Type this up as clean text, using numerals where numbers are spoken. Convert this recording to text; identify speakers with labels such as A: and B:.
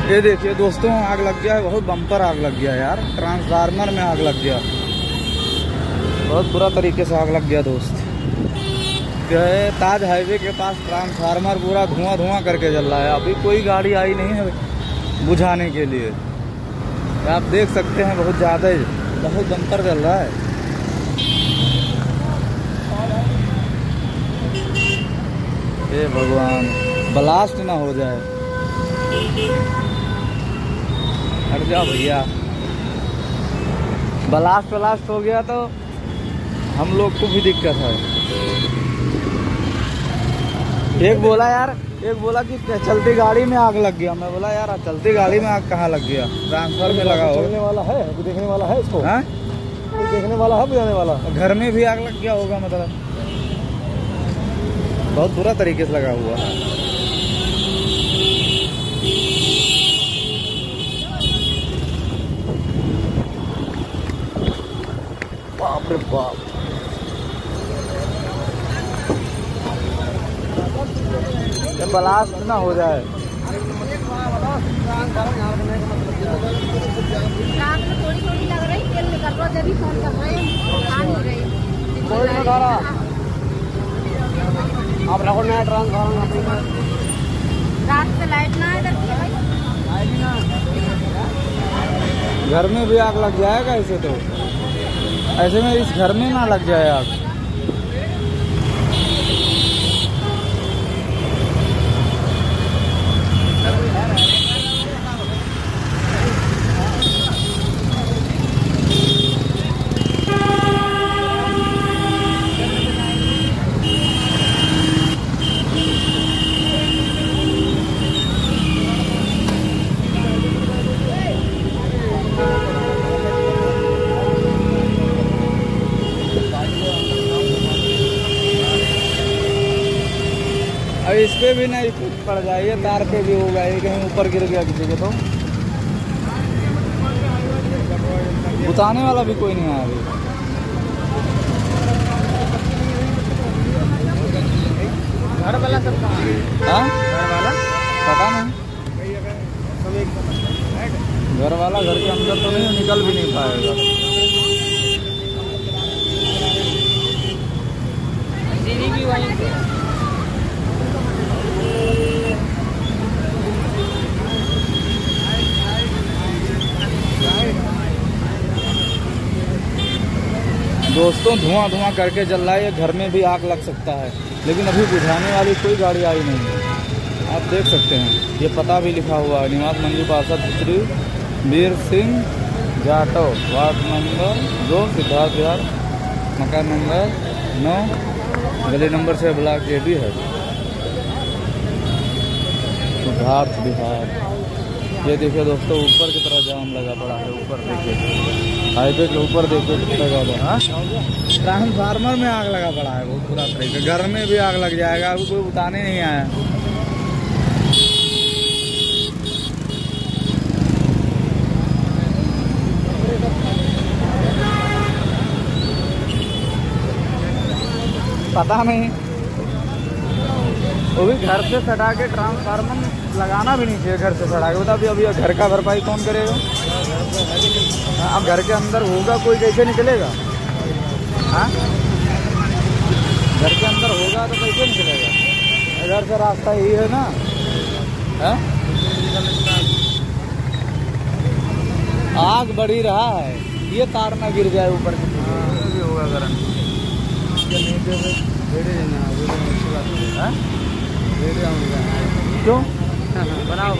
A: ये देखिए दोस्तों, आग लग गया है, बहुत बम्पर आग लग गया यार। ट्रांसफार्मर में आग लग गया, बहुत बुरा तरीके से आग लग गया दोस्त। ताज हाईवे के पास ट्रांसफार्मर पूरा धुआं धुआं करके जल रहा है। अभी कोई गाड़ी आई नहीं है बुझाने के लिए। आप देख सकते हैं बहुत ज़्यादा ही, बहुत बम्पर जल रहा है। हे भगवान, ब्लास्ट ना हो जाए। हट जाओ भैया, ब्लास्ट हो गया तो हम लोग को भी दिक्कत है। एक बोला कि चलती गाड़ी में आग लग गया। मैं बोला यार चलती गाड़ी में आग कहाँ लग गया, ट्रांसफर में लगा होगा।
B: देखने वाला है, देखने वाला है इसको,
A: हाँ
B: देखने वाला है, बुझाने वाला।
A: घर में भी आग लग गया होगा, मतलब बहुत बुरा तरीके से लगा हुआ है। बाप रे बाप, ब्लास्ट ना हो जाए।
C: थोड़ी थोड़ी लग रही, तेल निकल रहा, जब भी फोन कर रहे हैं
B: कोई नहीं उठा रहा। आप रखो नया ट्रांसफार्मर।
C: रात से लाइट ना इधर की भाई,
A: घर में भी आग लग जाएगा ऐसे तो। ऐसे में इस घर में ना लग जाए आग। अब इस पे भी नहीं पड़ जाइए, तार पे भी होगा, ये कहीं ऊपर गिर गया किसी के तो बुताने वाला भी कोई नहीं है अभी।
B: घर वाला सब कहाँ है?
A: हाँ
B: घर वाला
A: पता नहीं, घर वाला घर के अंदर तो नहीं, निकल भी नहीं पाएगा।
B: भी वहीं पे।
A: दोस्तों धुआं धुआं करके जल रहा है, ये घर में भी आग लग सकता है, लेकिन अभी बुझाने वाली कोई गाड़ी आई नहीं है। आप देख सकते हैं, ये पता भी लिखा हुआ है, निवास मंजू पार्षद श्री वीर सिंह जाटव, वार्ड नंबर 2, सिद्धार्थ बिहार, मकान नंबर 9, गली नंबर 6, ब्लॉक AB है, सिद्धार्थ बिहार। ये देखिए दोस्तों, ऊपर की तरफ जाम लगा पड़ा है। ऊपर देखिए, हाईवे के ऊपर देखिए कितना ज़्यादा। हाँ ट्रांसफार्मर में आग लगा पड़ा है, बहुत बुरा तरीके। घर में भी आग लग जाएगा, अभी कोई उतारने नहीं आया। पता नहीं, वो भी घर से सटा के ट्रांसफार्मर लगाना भी नहीं चाहिए, घर से सटा के। बता अभी घर का भरपाई कौन करेगा? अब घर के अंदर होगा कोई, कैसे निकलेगा? हाँ घर के अंदर होगा तो कैसे निकलेगा? इधर से रास्ता यही है ना। हाँ आग बढ़ ही रहा है, ये तार ना गिर जाए ऊपर की, भी होगा करंट। क्यों
B: बनाओ